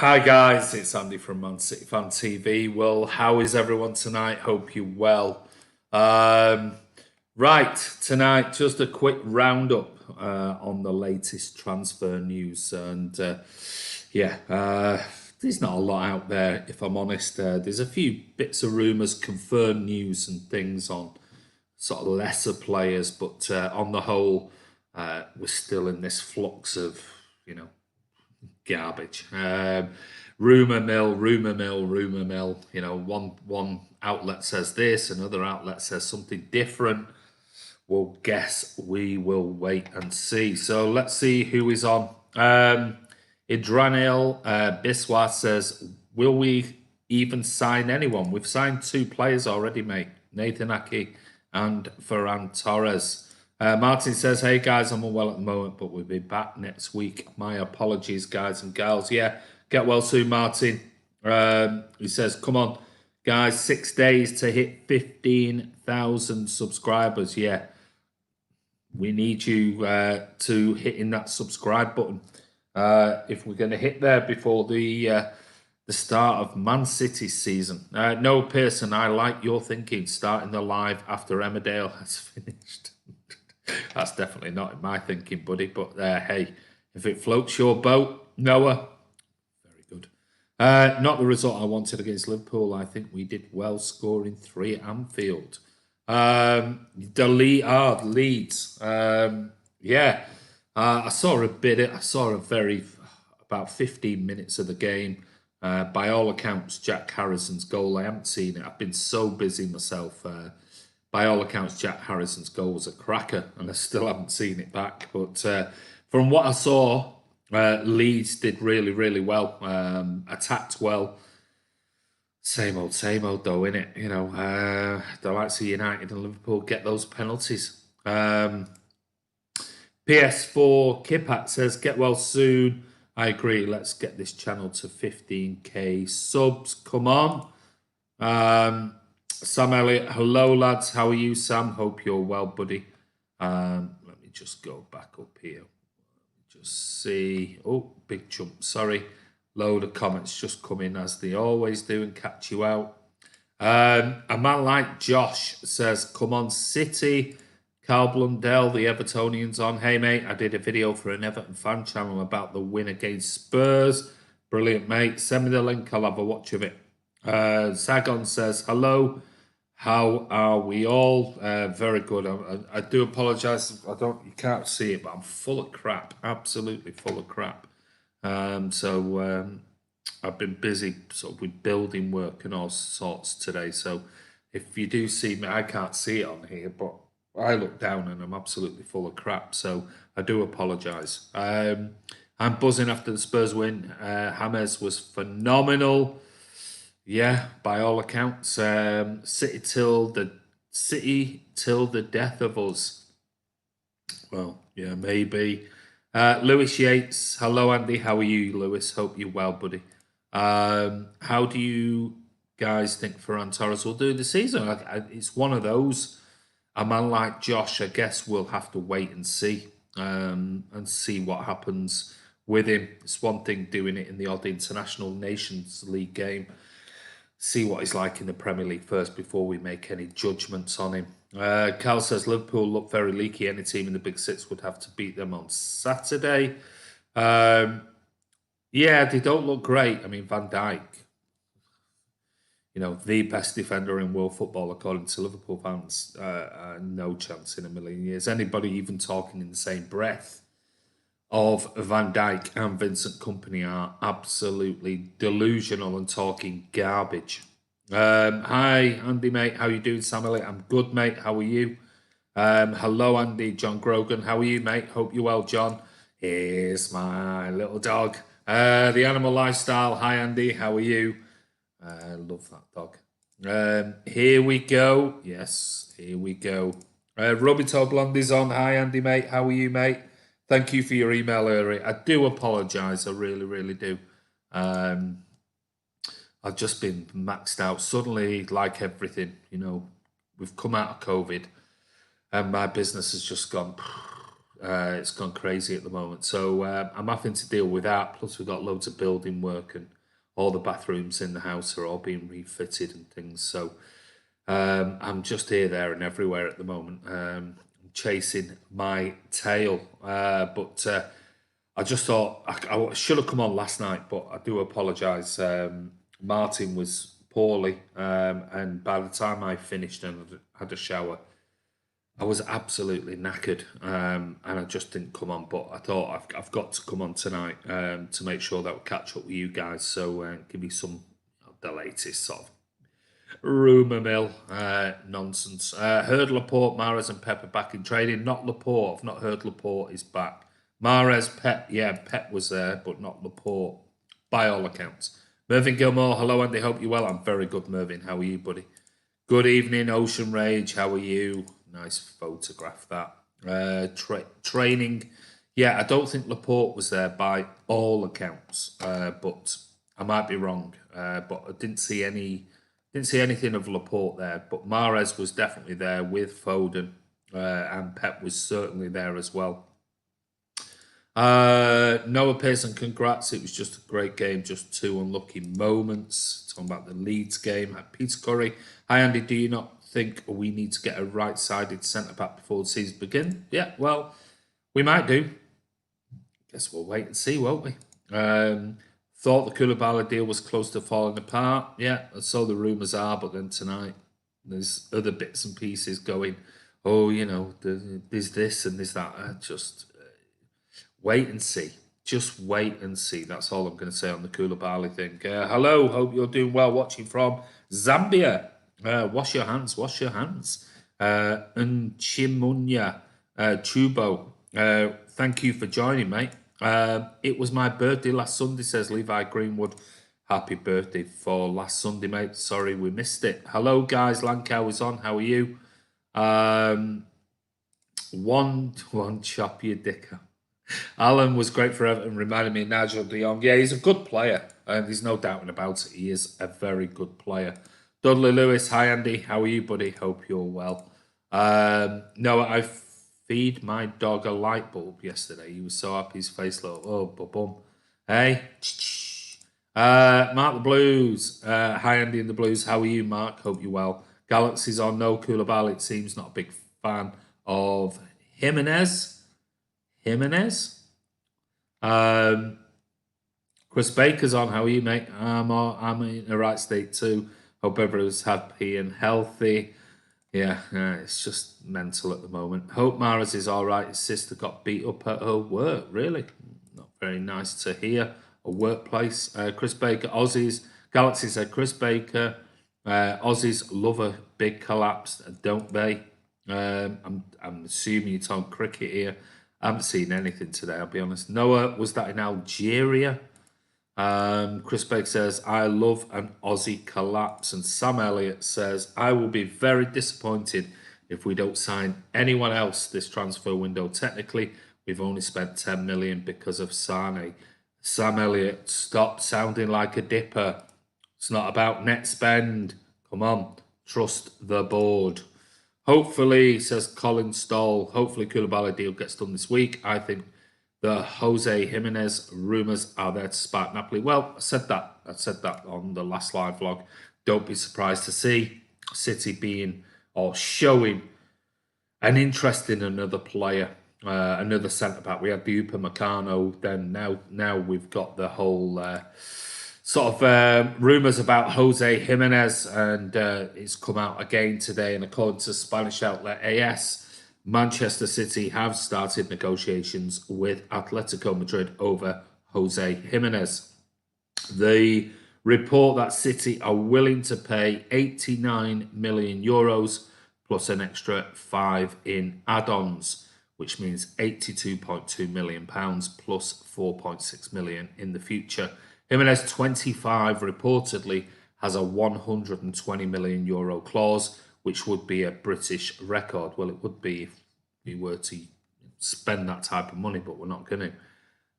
Hi guys, it's Andy from mcfcfantv. Well, how is everyone tonight? Hope you're well. Right, tonight just a quick roundup on the latest transfer news, and there's not a lot out there if I'm honest. There's a few bits of rumours, confirmed news, and things on sort of lesser players, but on the whole, we're still in this flux of garbage. Rumor mill. One outlet says this, another outlet says something different. Well, guess we will wait and see. So let's see who is on. Idranil Biswa says, will we even sign anyone? We've signed two players already, mate. Nathan Aki and Ferran Torres. Martin says, hey guys, I'm unwell at the moment, but we'll be back next week. My apologies, guys and gals. Yeah, get well soon, Martin. He says, come on, guys, 6 days to hit 15,000 subscribers. Yeah, we need you to hit in that subscribe button. If we're going to hit there before the start of Man City's season. No, Pearson, I like your thinking, starting the live after Emmerdale has finished. That's definitely not in my thinking, buddy. But hey, if it floats your boat, Noah, very good. Not the result I wanted against Liverpool. I think we did well scoring 3 at Anfield. Leeds. I saw about 15 minutes of the game. By all accounts, Jack Harrison's goal. I haven't seen it. I've been so busy myself. By all accounts, Jack Harrison's goal was a cracker, and I still haven't seen it back. But from what I saw, Leeds did really, really well. Attacked well. Same old, though, innit? The likes of United and Liverpool get those penalties. PS4 Kipat says, get well soon. I agree. Let's get this channel to 15k subs. Come on. Sam Elliott, hello lads, how are you, Sam? Hope you're well, buddy. Let me just go back up here. Just see. Oh, big jump, sorry. Load of comments just come in as they always do and catch you out. A man like Josh says, come on, City. Carl Blundell, the Evertonians on. Hey, mate, I did a video for an Everton fan channel about the win against Spurs. Brilliant, mate. Send me the link, I'll have a watch of it. Sagon says, hello. How are we all? Very good. I do apologise. You can't see it, but I'm full of crap. Absolutely full of crap. I've been busy sort of with building work and all sorts today. So if you do see me, I can't see it on here, but I look down and I'm absolutely full of crap. So I do apologise. I'm buzzing after the Spurs win. James was phenomenal. Yeah, by all accounts, City till the death of us. Well, yeah, maybe. Lewis Yates, hello Andy, how are you, Lewis? Hope you're well, buddy. How do you guys think Ferran Torres will do the season? It's one of those. A man like Josh, I guess we'll have to wait and see what happens with him. It's one thing doing it in the odd International Nations League game. See what he's like in the Premier League first before we make any judgments on him. Cal says Liverpool look very leaky. Any team in the Big Six would have to beat them on Saturday. Yeah, they don't look great. I mean, Van Dijk, the best defender in world football according to Liverpool fans. No chance in a million years. Anybody even talking in the same breath of Van Dijk and Vincent Kompany are absolutely delusional and talking garbage. Hi, Andy, mate. How you doing, Sam Elliott? I'm good, mate. How are you? Hello, Andy. John Grogan. How are you, mate? Hope you're well, John. Here's my little dog. The Animal Lifestyle. Hi, Andy. How are you? Love that dog. Here we go. Yes, here we go. Robito Blondie's on. Hi, Andy, mate. How are you, mate? Thank you for your email earlier. I do apologise. I really, really do. I've just been maxed out. Suddenly, like everything, we've come out of COVID and my business has just gone It's gone crazy at the moment. So I'm having to deal with that. Plus, we've got loads of building work and all the bathrooms in the house are all being refitted and things. So I'm just here, there, and everywhere at the moment, chasing my tail. But I just thought I should have come on last night, but I do apologise. Martin was poorly, and by the time I finished and had a shower, I was absolutely knackered, and I just didn't come on. But I thought I've got to come on tonight to make sure that we catch up with you guys. So give you some the latest sort of rumour mill nonsense. Heard Laporte, Mahrez, and Pep are back in training. Not Laporte. I've not heard Laporte is back. Mahrez, Pep, yeah, Pep was there, but not Laporte, by all accounts. Mervyn Gilmore, hello Andy, hope you're well. I'm very good, Mervyn. How are you, buddy? Good evening, Ocean Rage. How are you? Nice photograph, that. Training. Yeah, I don't think Laporte was there by all accounts, but I might be wrong. But I didn't see anything of Laporte there. But Mahrez was definitely there with Foden, and Pep was certainly there as well. Noah Pearson, congrats. It was just a great game, just 2 unlucky moments. Talking about the Leeds game. Peter Curry. Hi, Andy. Do you not think we need to get a right-sided centre-back before the season begins? Yeah, well, we might do. Guess we'll wait and see, won't we? Thought the Koulibaly deal was close to falling apart. Yeah, so the rumours are, but then tonight there's other bits and pieces going, oh, you know, there's this and there's that. Just wait and see. Just wait and see. That's all I'm going to say on the Koulibaly thing. Hello, hope you're doing well. Watching from Zambia. Wash your hands. Wash your hands. Nchimunya Chubo. Thank you for joining, mate. It was my birthday last Sunday, says Levi Greenwood. Happy birthday for last Sunday, mate. Sorry we missed it. Hello, guys. Lankow is on. How are you? One chop your dick up. Alan was great for Everton, reminded me of Nigel de Jong. Yeah, he's a good player, and there's no doubting about it. He is a very good player. Dudley Lewis, hi Andy, how are you, buddy? Hope you're well. No, I feed my dog a light bulb yesterday. He was so happy, his face looked, oh, bum. Hey, Mark the Blues. Hi Andy and the Blues, how are you, Mark? Hope you're well. Galaxy's on, no Koulibaly, it seems, not a big fan of Jimenez. Chris Baker's on. How are you, mate? I'm in the right state too. Hope everyone's happy and healthy. Yeah, it's just mental at the moment. Hope Mahrez is all right. His sister got beat up at her work. Really, not very nice to hear. A workplace. Chris Baker, Aussies. Galaxy said Chris Baker. Aussies love a big collapse, don't they? I'm assuming you're talking cricket here. I haven't seen anything today, I'll be honest. Noah, was that in Algeria? Chris Baker says, I love an Aussie collapse. And Sam Elliott says, I will be very disappointed if we don't sign anyone else this transfer window. Technically, we've only spent 10 million because of Sane. Sam Elliott, stop sounding like a dipper. It's not about net spend. Come on, trust the board. Hopefully, says Colin Stoll, hopefully Koulibaly deal gets done this week. I think the Jose Jimenez rumours are there to spark Napoli. Well, I said that on the last live vlog. Don't be surprised to see City being or showing an interest in another player, another centre-back. We had the Upamecano, then now we've got the whole rumours about Jose Jimenez, and it's come out again today. And according to Spanish outlet AS, Manchester City have started negotiations with Atletico Madrid over Jose Jimenez. The report that City are willing to pay 89 million euros plus an extra 5 in add-ons, which means 82.2 million pounds plus 4.6 million in the future. Jimenez, 25, reportedly has a 120 million euro clause, which would be a British record. Well, it would be if we were to spend that type of money, but we're not going to.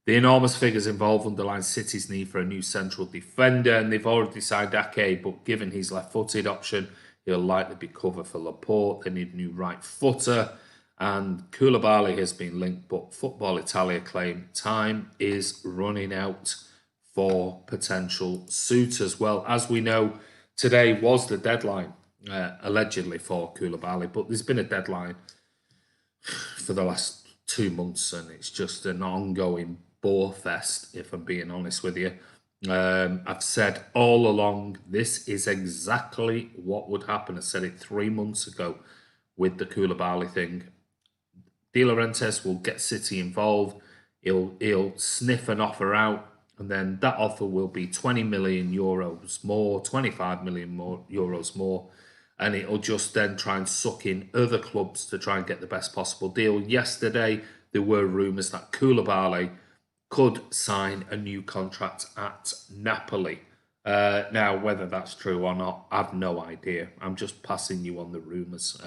The enormous figures involved underline City's need for a new central defender, and they've already signed Ake, but given his left-footed option, he'll likely be cover for Laporte. They need a new right footer, and Koulibaly has been linked, but Football Italia claim time is running out for potential suitors. Well, as we know, today was the deadline, allegedly, for Koulibaly, but there's been a deadline for the last 2 months, and it's just an ongoing bore fest, if I'm being honest with you. I've said all along, this is exactly what would happen. I said it 3 months ago with the Koulibaly thing. De Laurentiis will get City involved. He'll sniff an offer out, and then that offer will be 20 million euros more, 25 million euros more, and it'll just then try and suck in other clubs to try and get the best possible deal. Yesterday, there were rumours that Koulibaly could sign a new contract at Napoli. Now, whether that's true or not, I've no idea. I'm just passing you on the rumours.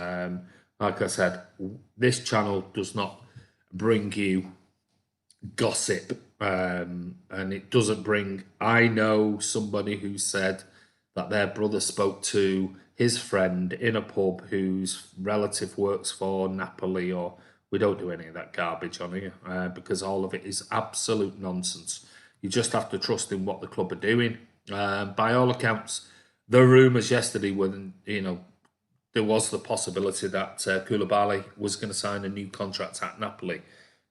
Like I said, this channel does not bring you gossip, and it doesn't bring. I know somebody who said that their brother spoke to his friend in a pub whose relative works for Napoli, or we don't do any of that garbage on here because all of it is absolute nonsense. You just have to trust in what the club are doing. By all accounts, the rumours yesterday were, there was the possibility that Koulibaly was going to sign a new contract at Napoli.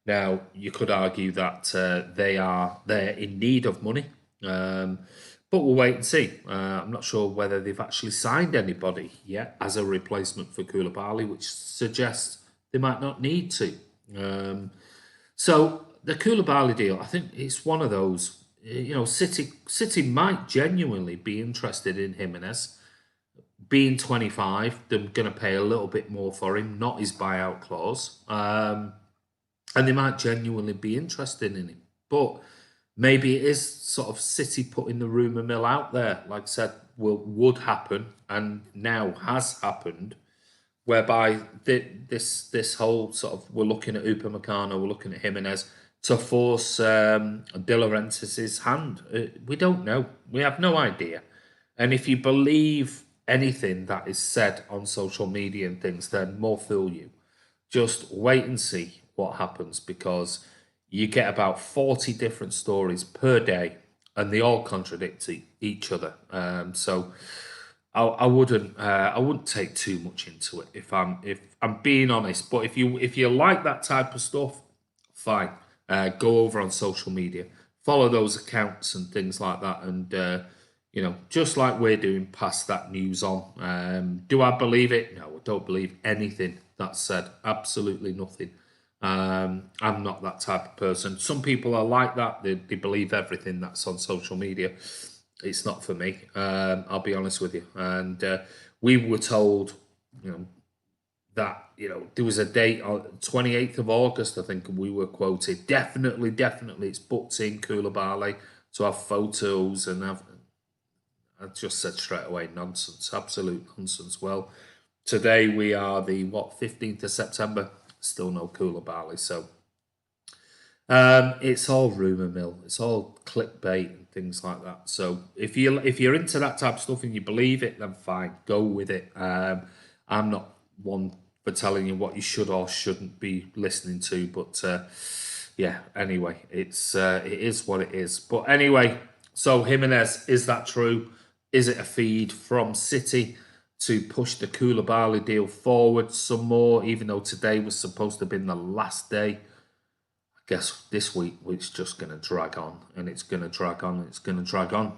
Now, you could argue that they're in need of money, but we'll wait and see. I'm not sure whether they've actually signed anybody yet as a replacement for Koulibaly, which suggests they might not need to. So the Koulibaly deal, I think it's one of those. City might genuinely be interested in Jimenez. Being 25, they're going to pay a little bit more for him, not his buyout clause. And they might genuinely be interested in him. But maybe it is sort of City putting the rumour mill out there, like I said, would happen and now has happened, whereby this whole sort of, we're looking at Upamecano, we're looking at Jimenez to force De Laurentiis' hand. We don't know. We have no idea. And if you believe anything that is said on social media and things, then more fool you. Just wait and see what happens, because you get about 40 different stories per day and they all contradict each other. So I wouldn't take too much into it if I'm being honest. But if you like that type of stuff, fine. Go over on social media, follow those accounts and things like that, and just like we're doing, pass that news on. Do I believe it? No, I don't believe anything that's said. Absolutely nothing. I'm not that type of person. Some people are like that. They believe everything that's on social media. It's not for me. I'll be honest with you. And we were told, that there was a date on 28th of August. I think we were quoted. Definitely, it's booked in Koulibaly to have photos and have. I just said straight away, nonsense, absolute nonsense. Well, today we are the 15th of September. Still no Koulibaly, so it's all rumor mill. It's all clickbait and things like that. So if you're into that type of stuff and you believe it, then fine, go with it. I'm not one for telling you what you should or shouldn't be listening to, but yeah. Anyway, it is what it is. But anyway, so Jimenez, is that true? Is it a feed from City to push the Koulibaly deal forward some more, even though today was supposed to have been the last day? I guess this week it's just going to drag on, and it's going to drag on, and it's going to drag on.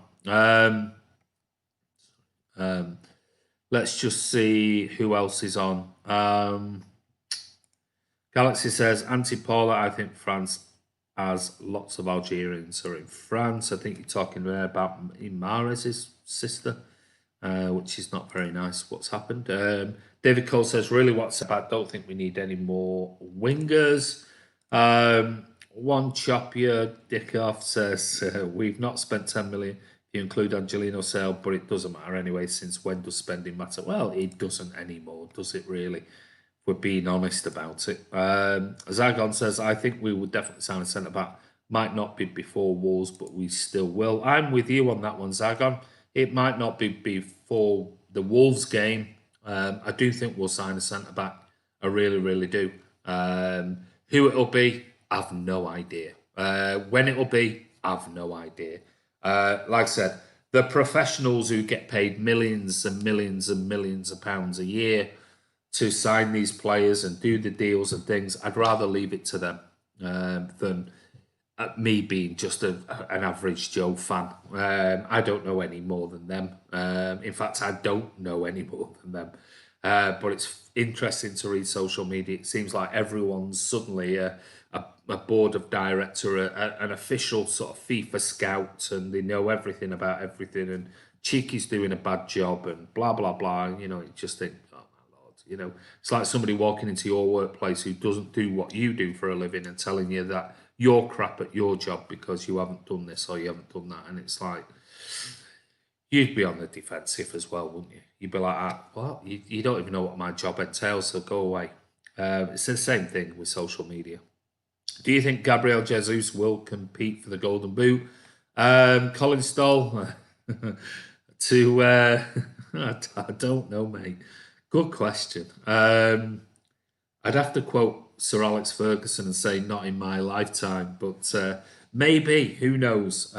Let's just see who else is on. Galaxy says, Anti-Paula, I think France has lots of Algerians are in France. I think you're talking there about Imares' sister, which is not very nice what's happened. David Cole says, really what's up? I don't think we need any more wingers. One chop your dick off says, we've not spent 10 million. You include Angelino sale, but it doesn't matter anyway, since when does spending matter? Well, it doesn't anymore, does it really? We're being honest about it. Zagon says, I think we would definitely sign a centre-back. Might not be before Wolves, but we still will. I'm with you on that one, Zagon. It might not be before the Wolves game. I do think we'll sign a centre-back. I really, really do. Who it'll be, I've no idea. When it'll be, I've no idea. Like I said, the professionals who get paid millions and millions and millions of pounds a year to sign these players and do the deals and things, I'd rather leave it to them than me being just an average Joe fan. I don't know any more than them. In fact, I don't know any more than them. But it's interesting to read social media. It seems like everyone's suddenly a board of director, an official sort of FIFA scout, and they know everything about everything. And Cheeky's doing a bad job, and blah blah blah. You know, you just think, oh my lord, you know, it's like somebody walking into your workplace who doesn't do what you do for a living and telling you that you're crap at your job because you haven't done this or you haven't done that, and it's like, you'd be on the defensive as well, wouldn't you? You'd be like, well, you don't even know what my job entails, so go away. It's the same thing with social media. Do you think Gabriel Jesus will compete for the Golden Boot? Colin Stoll, I don't know, mate. Good question. I'd have to quote Sir Alex Ferguson and say not in my lifetime, but maybe, who knows?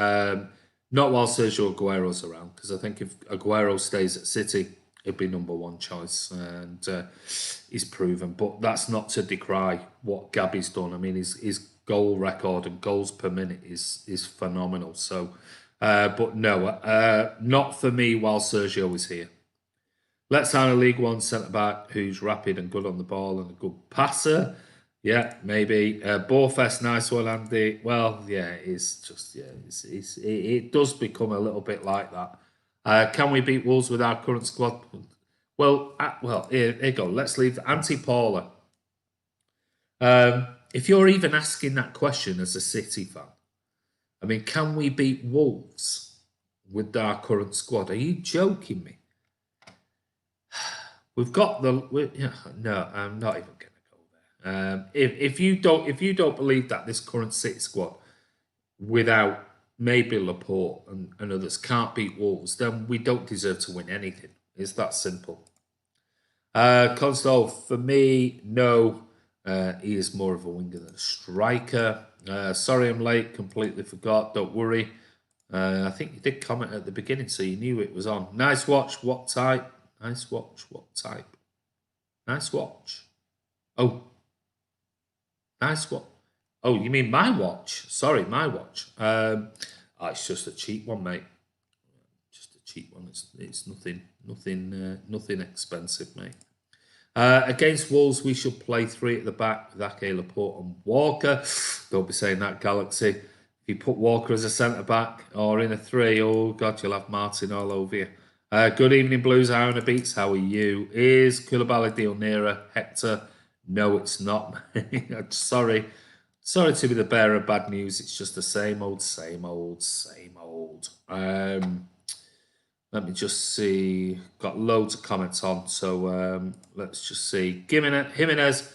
Not while Sergio Aguero's around, because I think if Aguero stays at City, he'd be number one choice, and he's proven. But that's not to decry what Gabby's done. I mean, his goal record and goals per minute is phenomenal. So, but no, not for me while Sergio is here. Let's sign a League One centre back who's rapid and good on the ball and a good passer. Yeah, maybe. Borefest, nice one, Andy. Well, yeah, it's just, yeah, it does become a little bit like that. Can we beat Wolves with our current squad? Well, here you go. Let's leave Auntie Paula. If you're even asking that question as a City fan, I mean, can we beat Wolves with our current squad? Are you joking me? We've got no, I'm not even going to go there. If you don't believe that this current City squad, without maybe Laporte and others, can't beat Wolves, then we don't deserve to win anything. It's that simple. Constable, for me, no. He is more of a winger than a striker. Sorry I'm late, completely forgot. Don't worry. I think you did comment at the beginning, so you knew it was on. Nice watch. What type? Nice watch. What type? Nice watch. Oh. Nice watch. Oh, you mean my watch? Sorry, my watch. It's just a cheap one, mate. Just a cheap one. It's nothing expensive, mate. Against Wolves, we should play three at the back with Ake, Laporte and Walker. Don't be saying that, Galaxy. If you put Walker as a centre-back or in a three, oh, God, you'll have Martin all over you. Good evening, Blues. Iona Beats. How are you? Is Koulibaly deal nearer? Hector? No, it's not. Sorry to be the bearer of bad news. It's just the same old. Let me just see. Got loads of comments on, so let's just see. Jimenez,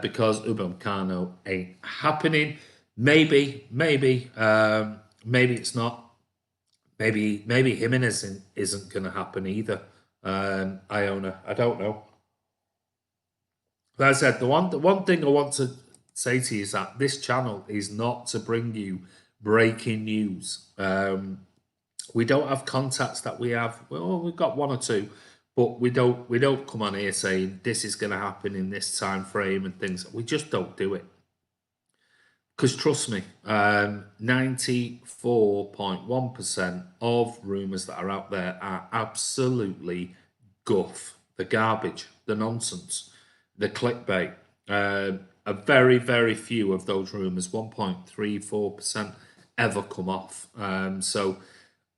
because Upamecano ain't happening. Maybe it's not. Maybe Jimenez isn't going to happen either. Iona, I don't know. Like I said, the one thing I want to say to you is that this channel is not to bring you breaking news. We don't have contacts that we have. Well, we've got one or two, but we don't come on here saying this is going to happen in this time frame and things. We just don't do it. Because trust me, 94.1% of rumours that are out there are absolutely guff. The garbage, the nonsense, the clickbait. A very, very few of those rumours, 1.34%, ever come off. So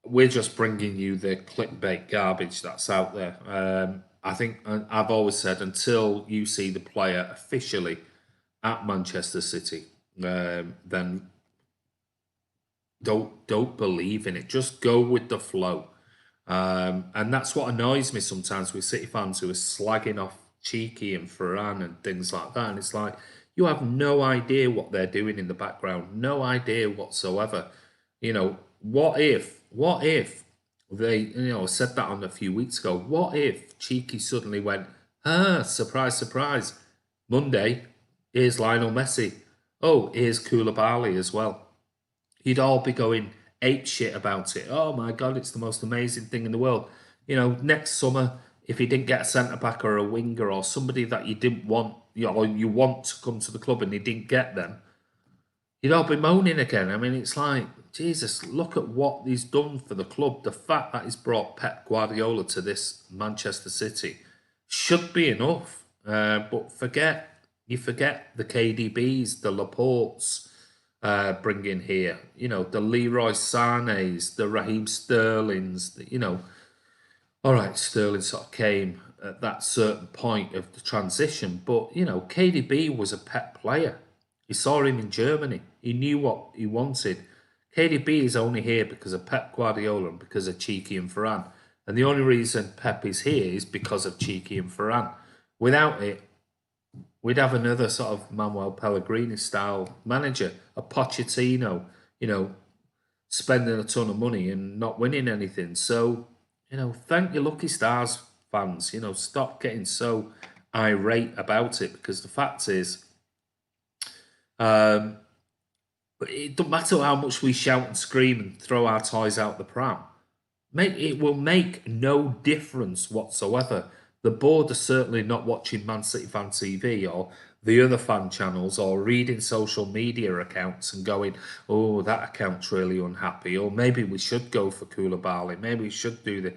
we're just bringing you the clickbait garbage that's out there. I think I've always said, until you see the player officially at Manchester City, then don't believe in it. Just go with the flow. And that's what annoys me sometimes with City fans who are slagging off Cheeky and Ferran and things like that. And it's like, you have no idea what they're doing in the background. No idea whatsoever. You know, what if they, said that on a few weeks ago. What if Cheeky suddenly went, surprise, surprise, Monday, Here's Lionel Messi. Oh, here's Koulibaly as well. You'd all be going ape shit about it. Oh my God, it's the most amazing thing in the world. You know, next summer, if you didn't get a centre back or a winger or somebody that you didn't want, or you want to come to the club and you didn't get them, you'd all be moaning again. I mean, it's like, Jesus, look at what he's done for the club. The fact that he's brought Pep Guardiola to this Manchester City should be enough. But you forget the KDBs, the Laportes, bring in here. You know, the Leroy Sané's, the Raheem Sterling's, all right, Sterling sort of came at that certain point of the transition, but, KDB was a Pep player. He saw him in Germany. He knew what he wanted. KDB is only here because of Pep Guardiola and because of Cheeky and Varane. And the only reason Pep is here is because of Cheeky and Varane. Without it, we'd have another sort of Manuel Pellegrini style manager, a Pochettino, spending a ton of money and not winning anything. So, thank your lucky stars, fans. Stop getting so irate about it, because the fact is, it doesn't matter how much we shout and scream and throw our toys out the pram. It will make no difference whatsoever. The board are certainly not watching Man City Fan TV or the other fan channels or reading social media accounts and going, oh, that account's really unhappy, or maybe we should go for Koulibaly, maybe we should do this.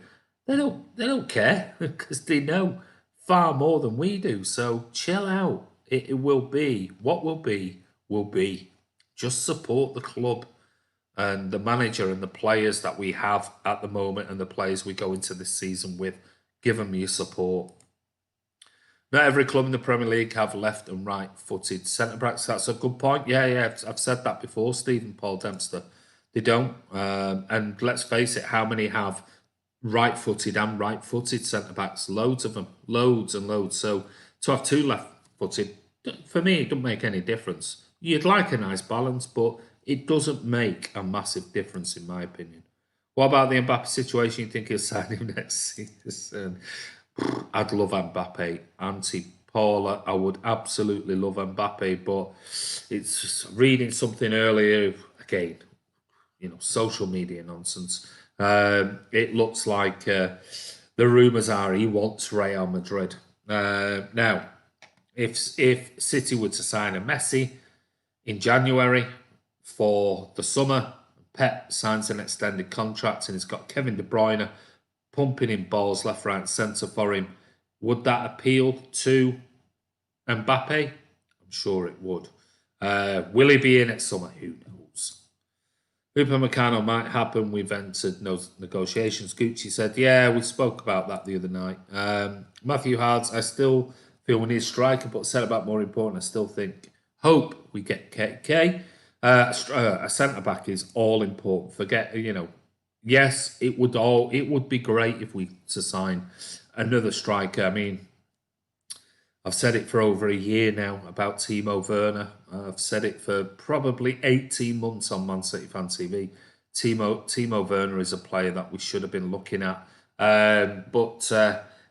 They don't care, because they know far more than we do. So chill out. It will be what will be will be. Just support the club and the manager and the players that we have at the moment and the players we go into this season with. Give them your support. Not every club in the Premier League have left and right-footed centre-backs. That's a good point. Yeah, I've said that before, Stephen Paul Dempster. They don't. And let's face it, how many have right-footed and right-footed centre-backs? Loads of them. Loads and loads. So to have two left-footed, for me, it doesn't make any difference. You'd like a nice balance, but it doesn't make a massive difference, in my opinion. What about the Mbappe situation? You think he'll sign him next season? I'd love Mbappe. Anti-Paula, I would absolutely love Mbappe, but it's just reading something earlier, again, social media nonsense. It looks like the rumours are he wants Real Madrid. Now, if City were to sign a Messi in January for the summer, Pep signs an extended contract and he's got Kevin De Bruyne pumping in balls left, right, centre for him, would that appeal to Mbappe? I'm sure it would. Will he be in it summer? Who knows? Upamecano might happen. We've entered no negotiations. Gucci said, yeah, we spoke about that the other night. Matthew Hards, I still feel we need a striker, but centre-back more important. I still hope we get KK. A centre-back is all important. Forget, yes, it would be great if we to sign another striker. I mean, I've said it for over a year now about Timo Werner. I've said it for probably 18 months on Man City Fan TV. Timo Werner is a player that we should have been looking at. But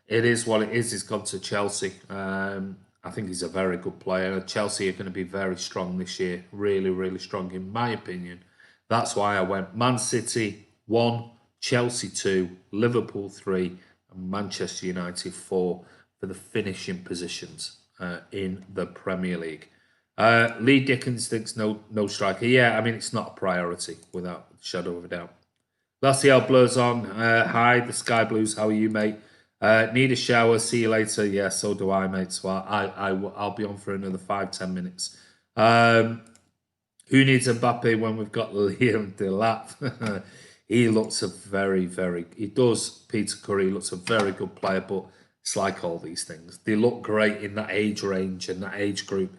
it is what it is. He's gone to Chelsea. I think he's a very good player. Chelsea are going to be very strong this year. Really, really strong, in my opinion. That's why I went Man City 1, Chelsea 2, Liverpool 3, and Manchester United 4 for the finishing positions in the Premier League. Lee Dickens thinks no striker. Yeah, I mean, it's not a priority without a shadow of a doubt. Laciel Blur's on. Hi, the Sky Blues. How are you, mate? Need a shower. See you later. Yeah, so do I, mate. So I'll be on for another 5-10 minutes. Who needs Mbappe when we've got Liam Delap? He looks he does, Peter Curry looks a very good player, but it's like all these things. They look great in that age range and that age group.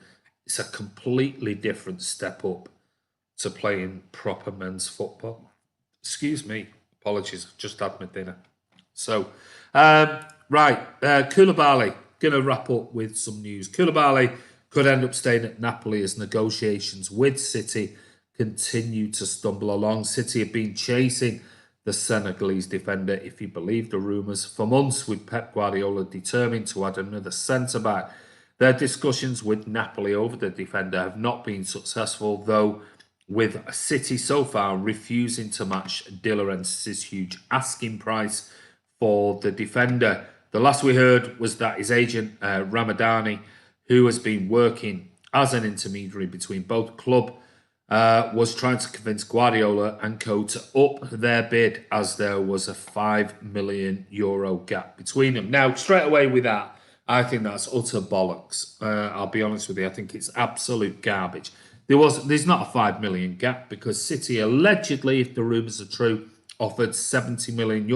It's a completely different step up to playing proper men's football. Excuse me. Apologies. Just had my dinner. So, Koulibaly. Going to wrap up with some news. Koulibaly could end up staying at Napoli as negotiations with City continue to stumble along. City have been chasing the Senegalese defender, if you believe the rumours, for months, with Pep Guardiola determined to add another centre-back. Their discussions with Napoli over the defender have not been successful, though, with City so far refusing to match De Laurentiis' huge asking price for the defender. The last we heard was that his agent, Ramadani, who has been working as an intermediary between both club, was trying to convince Guardiola and co to up their bid, as there was a €5 million gap between them. Now, straight away with that, I think that's utter bollocks. I'll be honest with you. I think it's absolute garbage. There's not a €5 million gap because City allegedly, if the rumours are true, offered €70 million.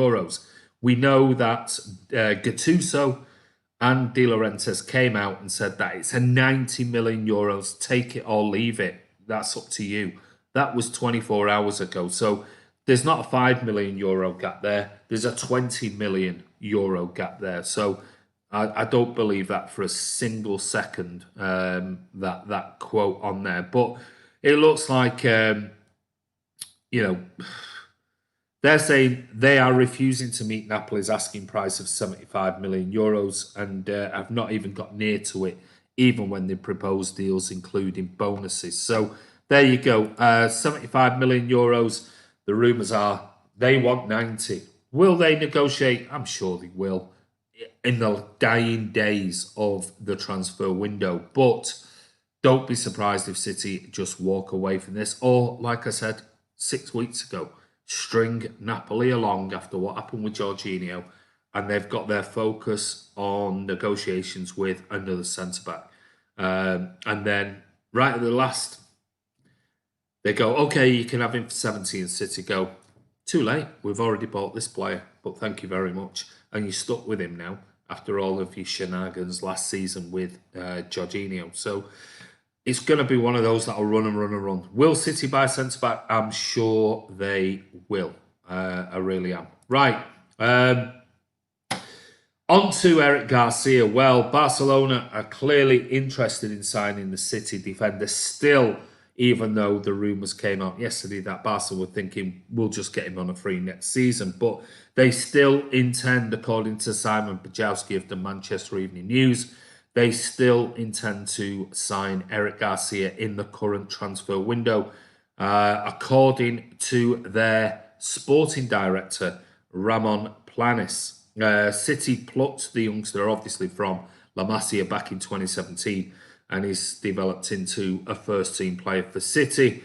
We know that Gattuso and De Laurentiis came out and said that it's a €90 million. Take it or leave it. That's up to you. That was 24 hours ago. So there's not a €5 million gap there. There's a €20 million gap there. So I don't believe that for a single second, that quote on there. But it looks like, they're saying they are refusing to meet Napoli's asking price of €75 million and have not even got near to it, even when they propose deals including bonuses. So there you go. €75 million. The rumours are they want 90. Will they negotiate? I'm sure they will in the dying days of the transfer window. But don't be surprised if City just walk away from this. Or, like I said 6 weeks ago, string Napoli along after what happened with Jorginho, and they've got their focus on negotiations with another centre-back. And then right at the last, they go, okay, you can have him for 70, and City go, too late, we've already bought this player, but thank you very much. And you're stuck with him now after all of your shenanigans last season with Jorginho. So it's going to be one of those that'll run and run and run. Will City buy centre-back? I'm sure they will. I really am. Right. On to Eric Garcia. Well, Barcelona are clearly interested in signing the City defender still, even though the rumours came out yesterday that Barca were thinking we'll just get him on a free next season. But they still intend, according to Simon Bajowski of the Manchester Evening News, they still intend to sign Eric Garcia in the current transfer window. According to their sporting director, Ramon Planes, City plucked the youngster, obviously from La Masia, back in 2017, and he's developed into a first-team player for City.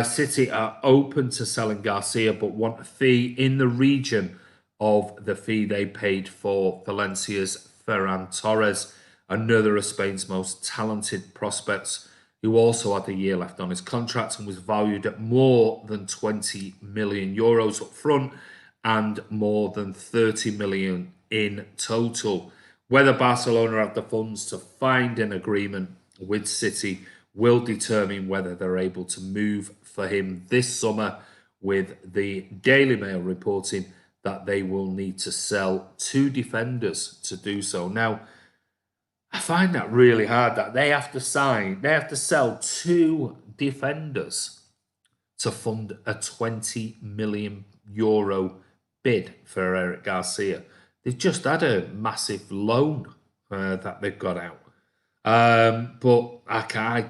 City are open to selling Garcia, but want a fee in the region of the fee they paid for Valencia's Ferran Torres, another of Spain's most talented prospects, who also had a year left on his contract and was valued at more than €20 million up front and more than €30 million in total. Whether Barcelona have the funds to find an agreement with City will determine whether they're able to move for him this summer, with the Daily Mail reporting that they will need to sell 2 defenders to do so. Now, I find that really hard, that they have to sell 2 defenders to fund a €20 million bid for Eric Garcia. They've just had a massive loan that they've got out. But I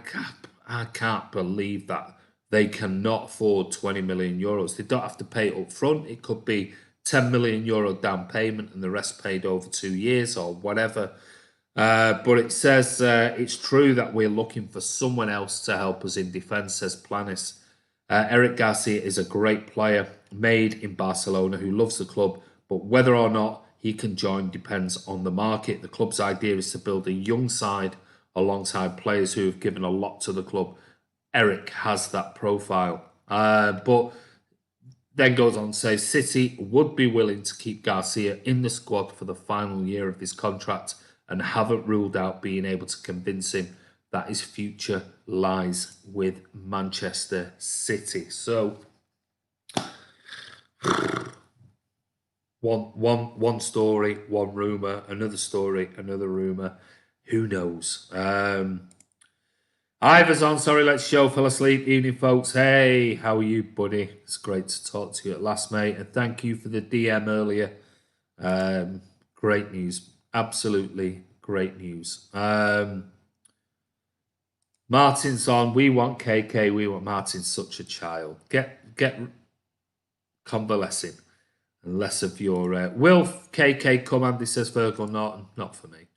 can't believe that they cannot afford €20 million. They don't have to pay it up front. It could be €10 million down payment and the rest paid over 2 years or whatever. But it says it's true that we're looking for someone else to help us in defence, says Planes. Eric Garcia is a great player, made in Barcelona, who loves the club, but whether or not he can join depends on the market. The club's idea is to build a young side alongside players who have given a lot to the club. Eric has that profile. But then goes on to say City would be willing to keep Garcia in the squad for the final year of his contract and haven't ruled out being able to convince him that his future lies with Manchester City. So one story, one rumour, another story, another rumour. Who knows? Ivor's on. Sorry, let's show. Fell asleep. Evening, folks. Hey, how are you, buddy? It's great to talk to you at last, mate. And thank you for the DM earlier. Great news. Absolutely Great news. Martin's on. We want KK. We want Martin. Such a child. Get convalescing. And less of your... will KK come, Andy says Fergal Norton? Not for me.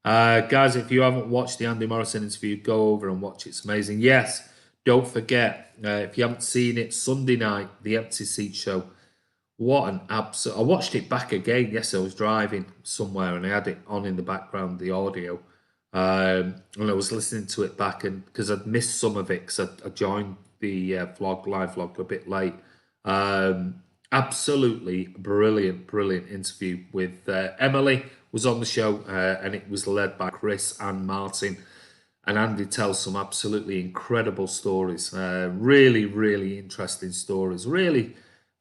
Guys, if you haven't watched the Andy Morrison interview, go over and watch it. It's amazing. Yes, don't forget, if you haven't seen it, Sunday night, the Empty Seat Show. What an absolute... I watched it back again. Yes, I was driving somewhere and I had it on in the background, the audio. And I was listening to it back, and because I'd missed some of it because I joined the live vlog a bit late. Absolutely brilliant interview with Emily was on the show, and it was led by Chris and Martin. And Andy tells some absolutely incredible stories, really interesting stories, really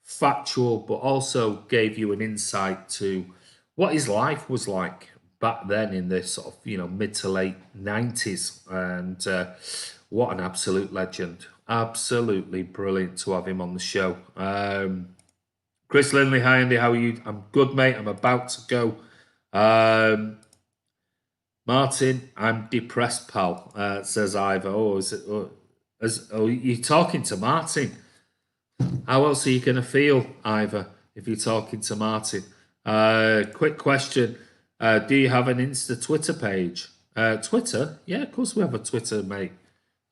factual, but also gave you an insight to what his life was like back then in the sort of, mid to late 90s. And what an absolute legend. Absolutely brilliant to have him on the show. Chris Lindley, hi Andy, how are you? I'm good, mate. I'm about to go. Martin, I'm depressed, pal, says Ivor. Oh, is it? You're talking to Martin. How else are you going to feel, Ivor, if you're talking to Martin? Quick question. Do you have an Insta Twitter page? Twitter? Yeah, of course we have a Twitter, mate.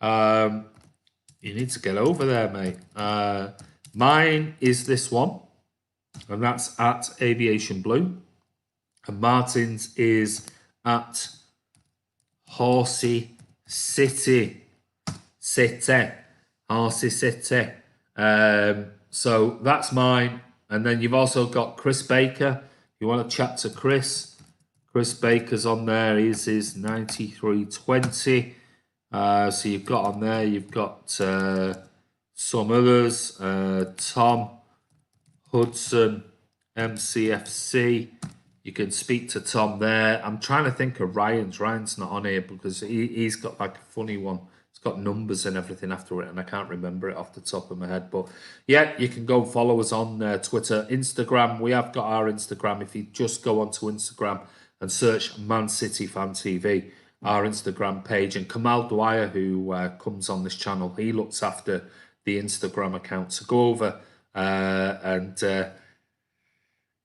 You need to get over there, mate. Mine is this one, and that's at Aviation Blue. And Martin's is at Horsey City. Horsey City. So that's mine. And then you've also got Chris Baker. If you want to chat to Chris Baker's on there. His is 9320. So you've got on there, you've got some others. Tom Hudson, MCFC. You can speak to Tom there. I'm trying to think of Ryan's. Ryan's not on here because he's got like a funny one. It's got numbers and everything after it, and I can't remember it off the top of my head. But yeah, you can go follow us on Twitter, Instagram. We have got our Instagram. If you just go onto Instagram and search Man City Fan TV, our Instagram page. And Kamal Dwyer, who comes on this channel, he looks after the Instagram account. So go over and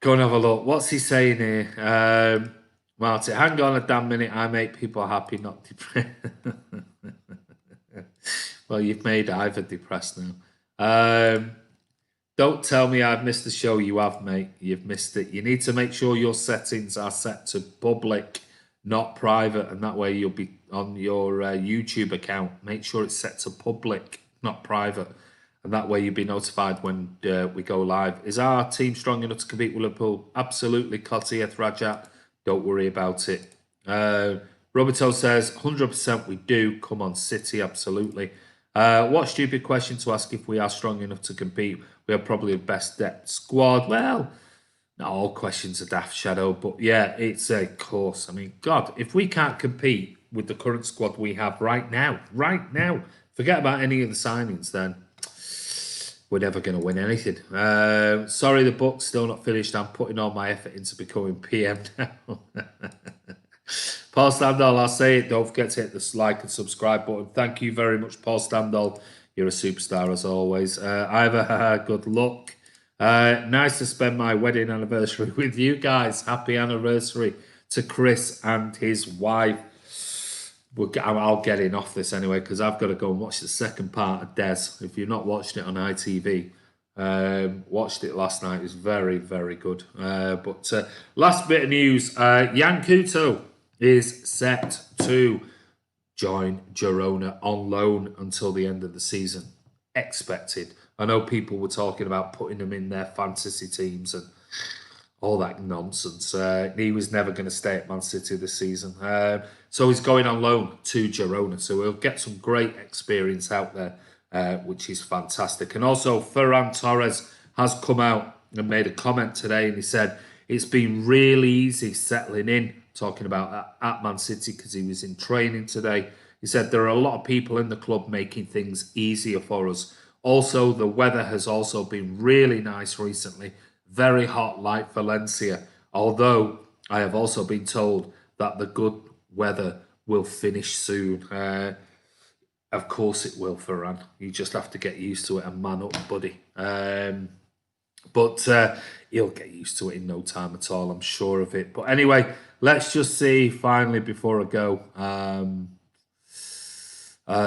go and have a look. What's he saying here? Martin, hang on a damn minute. I make people happy, not depressed. Well, you've made Ivor depressed now. Don't tell me I've missed the show. You have, mate. You've missed it. You need to make sure your settings are set to public, not private, and that way you'll be on your YouTube account. Make sure it's set to public, not private, and that way you'll be notified when we go live. Is our team strong enough to compete with Liverpool? Absolutely, Kotieth Rajat. Don't worry about it. Roberto says, 100% we do. Come on, City, absolutely. What stupid question to ask if we are strong enough to compete. We are probably the best depth squad. Well, not all questions are daft, Shadow, but yeah, it's a course. I mean, God, if we can't compete with the current squad we have right now, forget about any of the signings, then we're never going to win anything. Sorry, the book's still not finished. I'm putting all my effort into becoming PM now. Paul Standall, I'll say it. Don't forget to hit the like and subscribe button. Thank you very much, Paul Standall. You're a superstar as always. Ivor, good luck. Nice to spend my wedding anniversary with you guys. Happy anniversary to Chris and his wife. I'll get in off this anyway because I've got to go and watch the second part of Des. If you've not watched it on ITV, watched it last night. It's very, very good. But last bit of news. Yan Couto is set to join Girona on loan until the end of the season. Expected. I know people were talking about putting him in their fantasy teams and all that nonsense. He was never going to stay at Man City this season. So he's going on loan to Girona. So he'll get some great experience out there, which is fantastic. And also, Ferran Torres has come out and made a comment today, and he said it's been really easy settling in, talking about at Man City because he was in training today. He said there are a lot of people in the club making things easier for us. Also, the weather has also been really nice recently. Very hot like Valencia. Although I have also been told that the good weather will finish soon. Of course it will, Ferran. You just have to get used to it and man up, buddy. But he'll get used to it in no time at all, I'm sure of it. But anyway, let's just see, finally, before I go.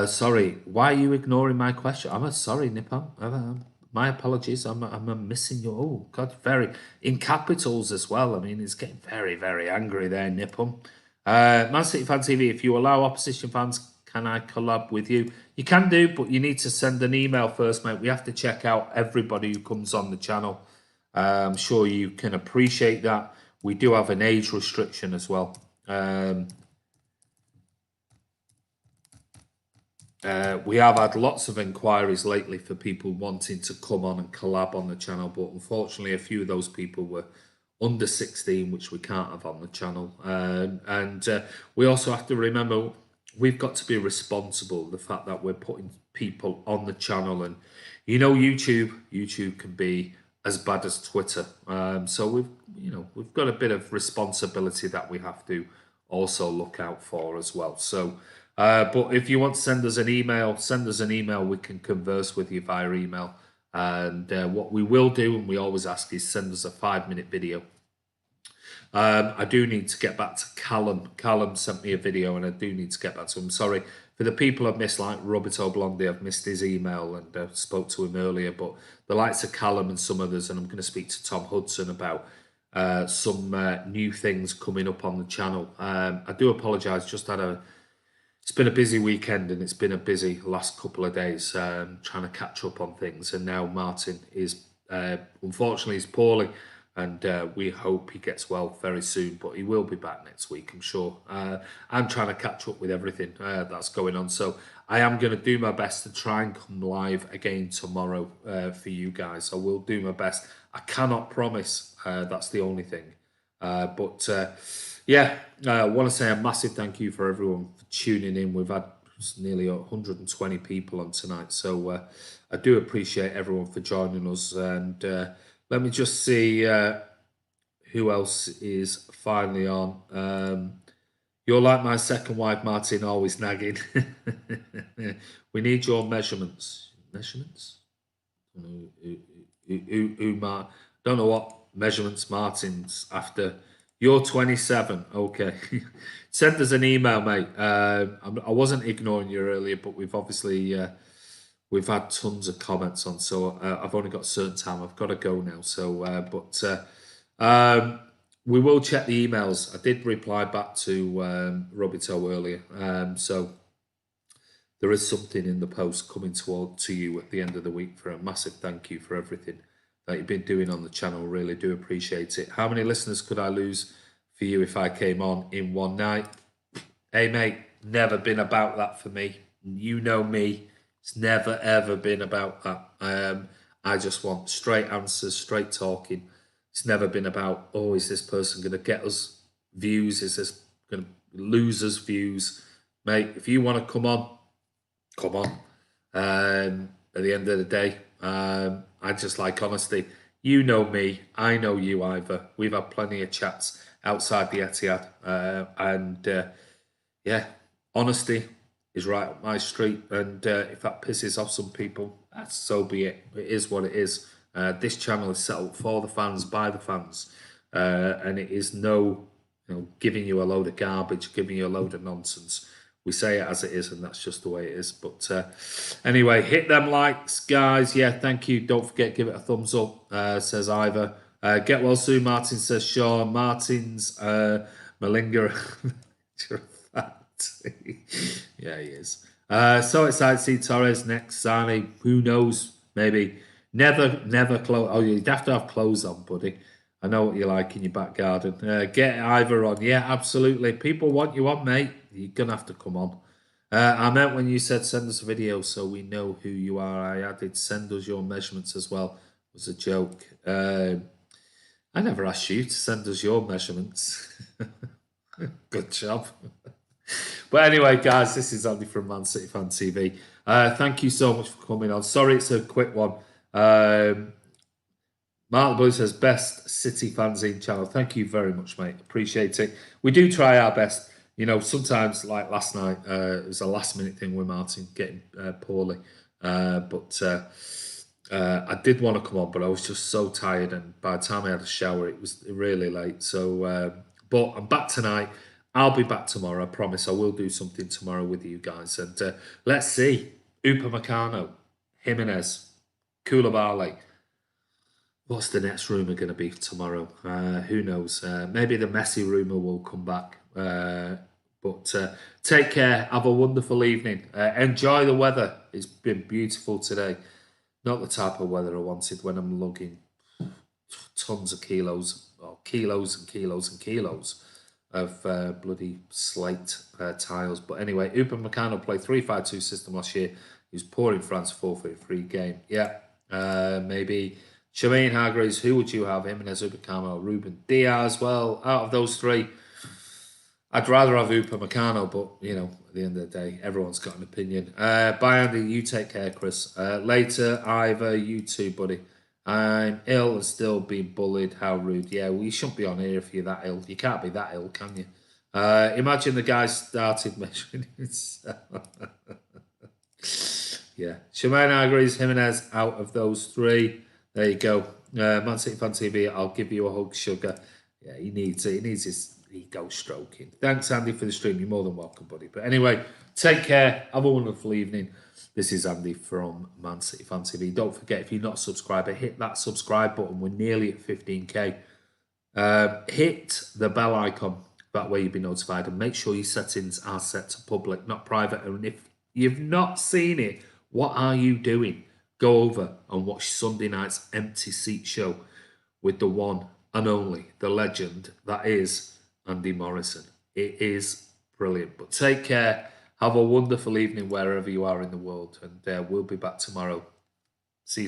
Sorry, why are you ignoring my question? I'm sorry, Nippon. My apologies. I'm missing you. Oh, God, very in capitals as well. I mean, it's getting very, very angry there, Nippon. Man City Fan TV, if you allow opposition fans, can I collab with you? You can do, but you need to send an email first, mate. We have to check out everybody who comes on the channel. I'm sure you can appreciate that. We do have an age restriction as well. We have had lots of inquiries lately for people wanting to come on and collab on the channel, but unfortunately a few of those people were under 16, which we can't have on the channel. And we also have to remember we've got to be responsible. The fact that we're putting people on the channel, and YouTube can be as bad as Twitter. So we've got a bit of responsibility that we have to also look out for as well. So. But if you want to send us an email, we can converse with you via email. And what we will do, and we always ask, is send us a 5-minute video. I do need to get back to Callum. Callum sent me a video, and I do need to get back to him. Sorry. For the people I've missed, like Roberto Blondie, I've missed his email and spoke to him earlier. But the likes of Callum and some others, and I'm going to speak to Tom Hudson about some new things coming up on the channel. I do apologise, it's been a busy weekend, and it's been a busy last couple of days trying to catch up on things. And now Martin is, unfortunately, he's poorly, and we hope he gets well very soon. But he will be back next week, I'm sure. I'm trying to catch up with everything that's going on. So I am going to do my best to try and come live again tomorrow for you guys. I will do my best. I cannot promise. That's the only thing. Yeah, I want to say a massive thank you for everyone for tuning in. We've had nearly 120 people on tonight, so I do appreciate everyone for joining us. And let me just see who else is finally on. You're like my second wife, Martin, always nagging. We need your measurements. Measurements? Don't know what measurements Martin's after. You're 27. Okay. Send us an email, mate. I wasn't ignoring you earlier, but we've obviously we've had tons of comments on, so I've only got a certain time. I've got to go now. So, we will check the emails. I did reply back to Roberto earlier. So there is something in the post coming to you at the end of the week for a massive thank you for everything that you've been doing on the channel. Really do appreciate it. How many listeners could I lose for you if I came on in one night? Hey, mate, never been about that for me. You know me. It's never, ever been about that. I just want straight answers, straight talking. It's never been about, oh, is this person going to get us views? Is this going to lose us views? Mate, if you want to come on, come on. At the end of the day, I just like honesty. You know me, I know you, Ivor. We've had plenty of chats outside the Etihad, and yeah, honesty is right up my street. And if that pisses off some people, that's so be it. It is what it is. This channel is set up for the fans, by the fans, and it is no, giving you a load of garbage, giving you a load of nonsense. We say it as it is, and that's just the way it is. But anyway, hit them likes, guys. Yeah, thank you. Don't forget, give it a thumbs up, says Ivor. Get well soon, Martin, says Sean. Martin's Malinga. Yeah, he is. So excited to see Torres next. Sane, who knows? Maybe. Never close. Oh, you'd have to have clothes on, buddy. I know what you like in your back garden. Get Ivor on. Yeah, absolutely. People want you on, mate. You're going to have to come on. I meant when you said send us a video so we know who you are. I added send us your measurements as well. It was a joke. I never asked you to send us your measurements. Good job. But anyway, guys, this is Andy from Man City Fan TV. Thank you so much for coming on. Sorry it's a quick one. Mark Blue says, best City fanzine channel. Thank you very much, mate. Appreciate it. We do try our best. You know, sometimes, like last night, it was a last minute thing with Martin getting poorly. But I did want to come on, but I was just so tired. And by the time I had a shower, it was really late. So, but I'm back tonight. I'll be back tomorrow. I promise I will do something tomorrow with you guys. And let's see. Upamecano, Jimenez, Koulibaly. What's the next rumour going to be tomorrow? Who knows? Maybe the Messi rumour will come back. But take care. Have a wonderful evening. Enjoy the weather. It's been beautiful today. Not the type of weather I wanted when I'm lugging tons of kilos, or kilos and kilos and kilos of bloody slate tiles. But anyway, Upamecano played 3-5-2 system last year. He was poor in France, 4-3 game. Yeah, maybe Shemaine Hargreaves. Who would you have? Jimenez, Upamecano, Ruben Diaz. Well, out of those three, I'd rather have Upamecano, but you know, at the end of the day, everyone's got an opinion. Bye, Andy. You take care, Chris. Later, Ivor. You too, buddy. I'm ill and still being bullied. How rude. Yeah, well, you shouldn't be on here if you're that ill. You can't be that ill, can you? Imagine the guy started measuring himself. Yeah. Shemaine agrees. Jimenez out of those three. There you go. Man City Fan TV, I'll give you a hug, sugar. Yeah, he needs it. He needs his ego stroking. Thanks, Andy, for the stream. You're more than welcome, buddy. But anyway, take care. Have a wonderful evening. This is Andy from Man City Fan TV. Don't forget, if you're not a subscriber, hit that subscribe button. We're nearly at 15k. Hit the bell icon. That way you'll be notified. And make sure your settings are set to public, not private. And if you've not seen it, what are you doing? Go over and watch Sunday night's Empty Seat show with the one and only, the legend that is Andy Morrison. It is brilliant. But take care. Have a wonderful evening wherever you are in the world. And we'll be back tomorrow. See you soon.